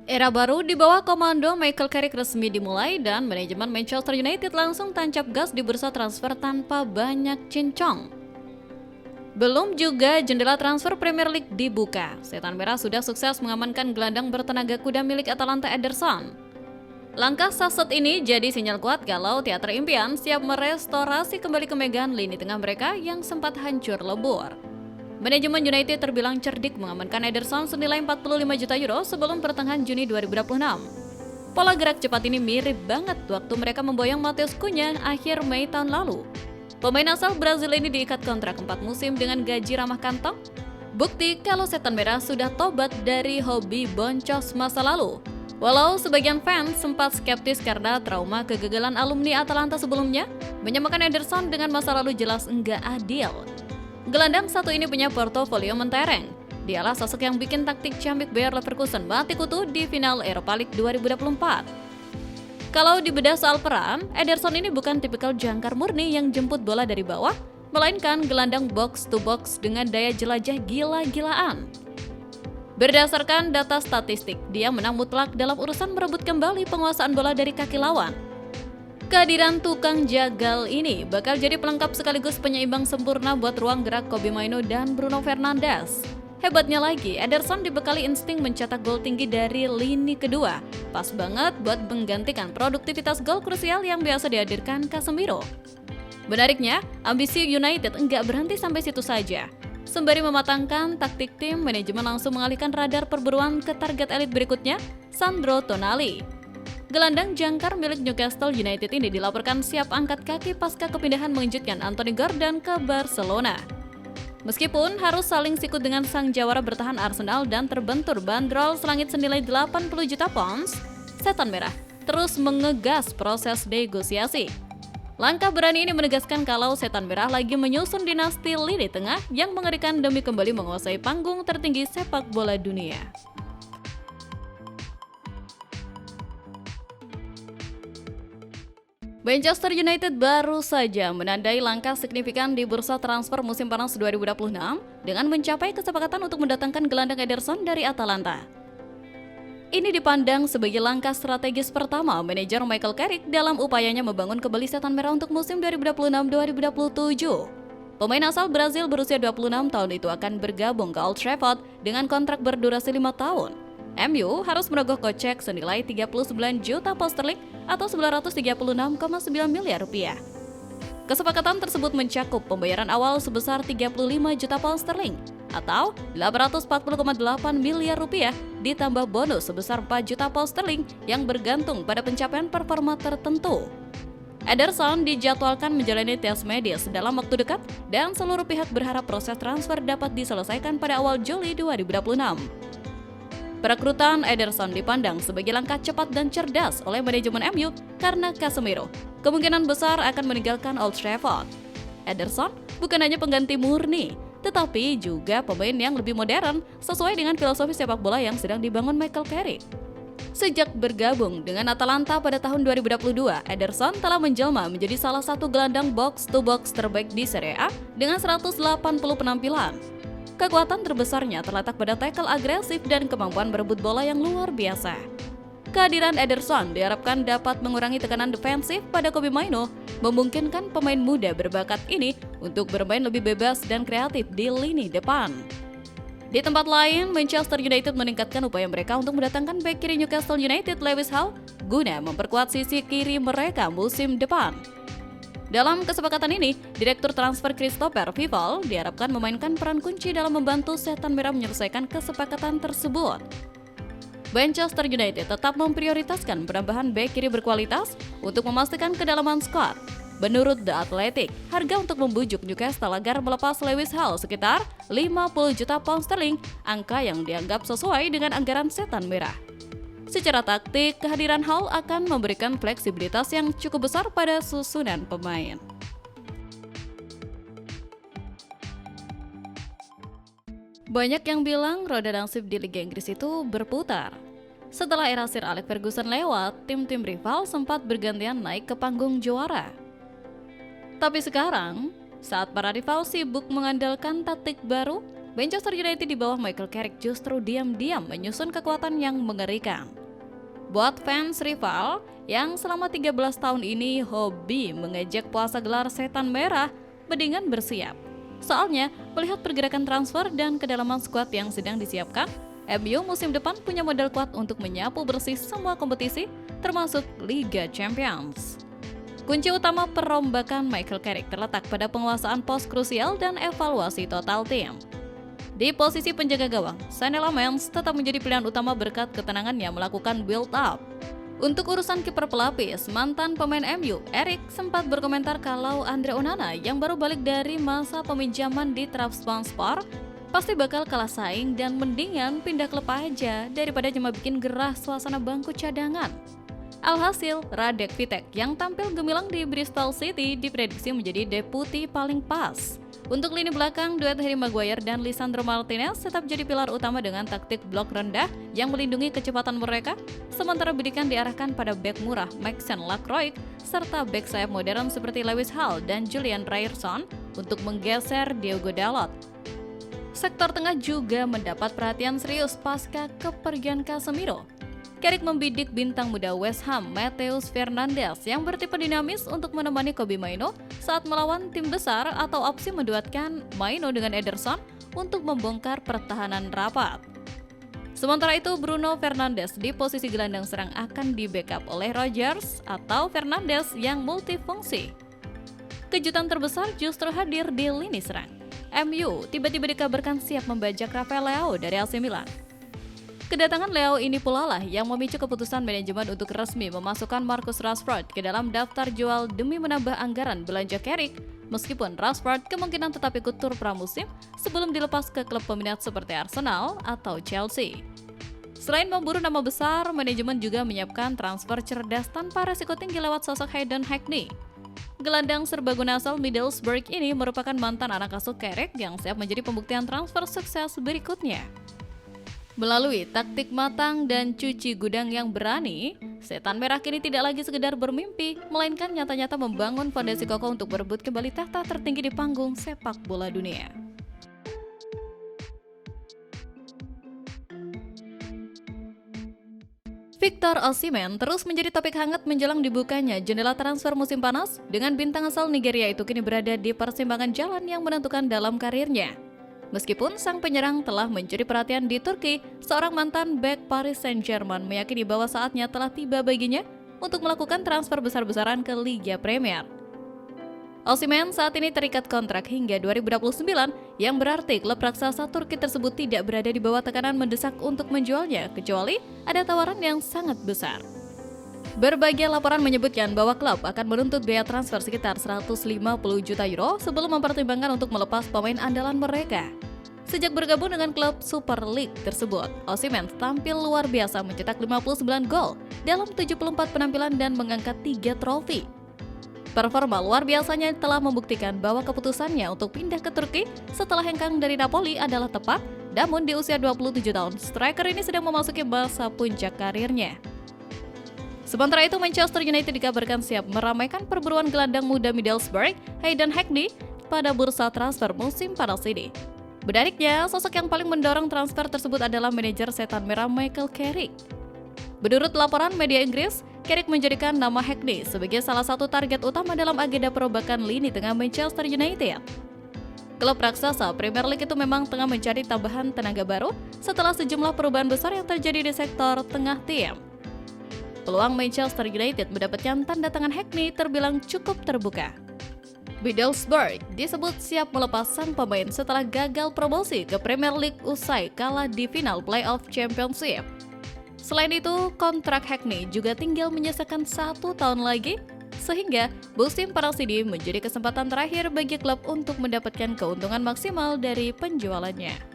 Era baru di bawah komando Michael Carrick resmi dimulai dan manajemen Manchester United langsung tancap gas di bursa transfer tanpa banyak cincong. Belum juga jendela transfer Premier League dibuka. Setan Merah sudah sukses mengamankan gelandang bertenaga kuda milik Atalanta Ederson. Langkah saset ini jadi sinyal kuat kalau teater impian siap merestorasi kembali kemegahan lini tengah mereka yang sempat hancur lebur. Manajemen United terbilang cerdik mengamankan Ederson senilai 45 juta euro sebelum pertengahan Juni 2026. Pola gerak cepat ini mirip banget waktu mereka memboyong Matheus Cunha akhir Mei tahun lalu. Pemain asal Brazil ini diikat kontrak 4 musim dengan gaji ramah kantong. Bukti kalau Setan Merah sudah tobat dari hobi boncos masa lalu. Walau sebagian fans sempat skeptis karena trauma kegagalan alumni Atalanta sebelumnya, menyamakan Ederson dengan masa lalu jelas enggak adil. Gelandang satu ini punya portofolio mentereng. Dialah sosok yang bikin taktik Camik Bayer Leverkusen mati kutu di final Europa League 2024. Kalau dibedah soal peran, Ederson ini bukan tipikal jangkar murni yang jemput bola dari bawah, melainkan gelandang box to box dengan daya jelajah gila-gilaan. Berdasarkan data statistik, dia menang mutlak dalam urusan merebut kembali penguasaan bola dari kaki lawan. Kehadiran tukang jagal ini bakal jadi pelengkap sekaligus penyeimbang sempurna buat ruang gerak Kobbie Mainoo dan Bruno Fernandes. Hebatnya lagi, Ederson dibekali insting mencetak gol tinggi dari lini kedua. Pas banget buat menggantikan produktivitas gol krusial yang biasa dihadirkan Casemiro. Menariknya, ambisi United enggak berhenti sampai situ saja. Sembari mematangkan taktik tim, manajemen langsung mengalihkan radar perburuan ke target elit berikutnya, Sandro Tonali. Gelandang jangkar milik Newcastle United ini dilaporkan siap angkat kaki pasca kepindahan mengejutkan Anthony Gordon ke Barcelona. Meskipun harus saling sikut dengan sang jawara bertahan Arsenal dan terbentur bandrol selangit senilai 80 juta pounds, Setan Merah terus mengegas proses negosiasi. Langkah berani ini menegaskan kalau Setan Merah lagi menyusun dinasti lini tengah yang mengerikan demi kembali menguasai panggung tertinggi sepak bola dunia. Manchester United baru saja menandai langkah signifikan di bursa transfer musim panas 2026 dengan mencapai kesepakatan untuk mendatangkan gelandang Ederson dari Atalanta. Ini dipandang sebagai langkah strategis pertama manajer Michael Carrick dalam upayanya membangun kembali Setan Merah untuk musim 2026-2027. Pemain asal Brazil berusia 26 tahun itu akan bergabung ke Old Trafford dengan kontrak berdurasi 5 tahun. MU harus merogoh kocek senilai 39 juta pound sterling atau 936,9 miliar rupiah. Kesepakatan tersebut mencakup pembayaran awal sebesar 35 juta pound sterling atau 840,8 miliar rupiah ditambah bonus sebesar 4 juta pound sterling yang bergantung pada pencapaian performa tertentu. Ederson dijadwalkan menjalani tes medis dalam waktu dekat dan seluruh pihak berharap proses transfer dapat diselesaikan pada awal Juli 2026. Perekrutan Ederson dipandang sebagai langkah cepat dan cerdas oleh manajemen MU karena Casemiro kemungkinan besar akan meninggalkan Old Trafford. Ederson bukan hanya pengganti murni, tetapi juga pemain yang lebih modern sesuai dengan filosofi sepak bola yang sedang dibangun Michael Carrick. Sejak bergabung dengan Atalanta pada tahun 2022, Ederson telah menjelma menjadi salah satu gelandang box-to-box terbaik di Serie A dengan 180 penampilan. Kekuatan terbesarnya terletak pada tackle agresif dan kemampuan berebut bola yang luar biasa. Kehadiran Ederson diharapkan dapat mengurangi tekanan defensif pada Kobbie Mainoo, memungkinkan pemain muda berbakat ini untuk bermain lebih bebas dan kreatif di lini depan. Di tempat lain, Manchester United meningkatkan upaya mereka untuk mendatangkan bek kiri Newcastle United Lewis Hall guna memperkuat sisi kiri mereka musim depan. Dalam kesepakatan ini, Direktur Transfer Christopher Vival diharapkan memainkan peran kunci dalam membantu Setan Merah menyelesaikan kesepakatan tersebut. Manchester United tetap memprioritaskan penambahan bek kiri berkualitas untuk memastikan kedalaman skuad. Menurut The Athletic, harga untuk membujuk Newcastle agar melepas Lewis Hall sekitar 50 juta pound sterling, angka yang dianggap sesuai dengan anggaran Setan Merah. Secara taktik, kehadiran Hall akan memberikan fleksibilitas yang cukup besar pada susunan pemain. Banyak yang bilang roda nasib di Liga Inggris itu berputar. Setelah era Sir Alex Ferguson lewat, tim-tim rival sempat bergantian naik ke panggung juara. Tapi sekarang, saat para rival sibuk mengandalkan taktik baru, Manchester United di bawah Michael Carrick justru diam-diam menyusun kekuatan yang mengerikan. Buat fans rival yang selama 13 tahun ini hobi mengejek puasa gelar setan merah, mendingan bersiap. Soalnya, melihat pergerakan transfer dan kedalaman skuad yang sedang disiapkan, MU musim depan punya modal kuat untuk menyapu bersih semua kompetisi, termasuk Liga Champions. Kunci utama perombakan Michael Carrick terletak pada penguasaan pos krusial dan evaluasi total tim. Di posisi penjaga gawang, Sané Lammens tetap menjadi pilihan utama berkat ketenangannya melakukan build-up. Untuk urusan kiper pelapis, mantan pemain MU, Eric sempat berkomentar kalau Andre Onana yang baru balik dari masa peminjaman di Trabzonspor pasti bakal kalah saing dan mendingan pindah klub aja daripada cuma bikin gerah suasana bangku cadangan. Alhasil, Radek Vitek yang tampil gemilang di Bristol City diprediksi menjadi deputi paling pas. Untuk lini belakang, duet Harry Maguire dan Lisandro Martinez tetap jadi pilar utama dengan taktik blok rendah yang melindungi kecepatan mereka, sementara bidikan diarahkan pada bek murah Maxen Lacroix serta bek sayap modern seperti Lewis Hall dan Julian Ryerson untuk menggeser Diogo Dalot. Sektor tengah juga mendapat perhatian serius pasca kepergian Casemiro. Carrick membidik bintang muda West Ham Matheus Fernandes yang bertipe dinamis untuk menemani Kobbie Mainoo saat melawan tim besar atau opsi menduetkan Mainoo dengan Ederson untuk membongkar pertahanan rapat. Sementara itu Bruno Fernandes di posisi gelandang serang akan di-backup oleh Rodgers atau Fernandes yang multifungsi. Kejutan terbesar justru hadir di lini serang. MU tiba-tiba dikabarkan siap membajak Rafael Leao dari AC Milan. Kedatangan Leo ini pula lah yang memicu keputusan manajemen untuk resmi memasukkan Marcus Rashford ke dalam daftar jual demi menambah anggaran belanja Carrick, meskipun Rashford kemungkinan tetap ikut tur pramusim sebelum dilepas ke klub peminat seperti Arsenal atau Chelsea. Selain memburu nama besar, manajemen juga menyiapkan transfer cerdas tanpa resiko tinggi lewat sosok Hayden Hackney. Gelandang serbaguna asal Middlesbrough ini merupakan mantan anak asuh Carrick yang siap menjadi pembuktian transfer sukses berikutnya. Melalui taktik matang dan cuci gudang yang berani, setan merah kini tidak lagi sekedar bermimpi, melainkan nyata-nyata membangun fondasi kokoh untuk berebut kembali tahta tertinggi di panggung sepak bola dunia. Victor Osimhen terus menjadi topik hangat menjelang dibukanya jendela transfer musim panas, dengan bintang asal Nigeria itu kini berada di persimpangan jalan yang menentukan dalam karirnya. Meskipun sang penyerang telah mencuri perhatian di Turki, seorang mantan bek Paris Saint-Germain meyakini bahwa saatnya telah tiba baginya untuk melakukan transfer besar-besaran ke Liga Premier. Osimhen saat ini terikat kontrak hingga 2029, yang berarti klub raksasa Turki tersebut tidak berada di bawah tekanan mendesak untuk menjualnya, kecuali ada tawaran yang sangat besar. Berbagai laporan menyebutkan bahwa klub akan menuntut biaya transfer sekitar 150 juta euro sebelum mempertimbangkan untuk melepas pemain andalan mereka. Sejak bergabung dengan klub Super League tersebut, Osimhen tampil luar biasa mencetak 59 gol dalam 74 penampilan dan mengangkat 3 trofi. Performa luar biasanya telah membuktikan bahwa keputusannya untuk pindah ke Turki setelah hengkang dari Napoli adalah tepat, namun di usia 27 tahun, striker ini sedang memasuki masa puncak karirnya. Sementara itu, Manchester United dikabarkan siap meramaikan perburuan gelandang muda Middlesbrough, Hayden Hackney, pada bursa transfer musim panas ini. Menariknya, sosok yang paling mendorong transfer tersebut adalah manajer setan merah Michael Carrick. Menurut laporan media Inggris, Carrick menjadikan nama Hackney sebagai salah satu target utama dalam agenda perombakan lini tengah Manchester United. Klub raksasa Premier League itu memang tengah mencari tambahan tenaga baru setelah sejumlah perubahan besar yang terjadi di sektor tengah tim. Peluang Manchester United mendapatkan tanda tangan Hackney terbilang cukup terbuka. Middlesbrough disebut siap melepas sang pemain setelah gagal promosi ke Premier League usai kalah di final Playoff Championship. Selain itu, kontrak Hackney juga tinggal menyisakan 1 tahun lagi, sehingga musim panas ini menjadi kesempatan terakhir bagi klub untuk mendapatkan keuntungan maksimal dari penjualannya.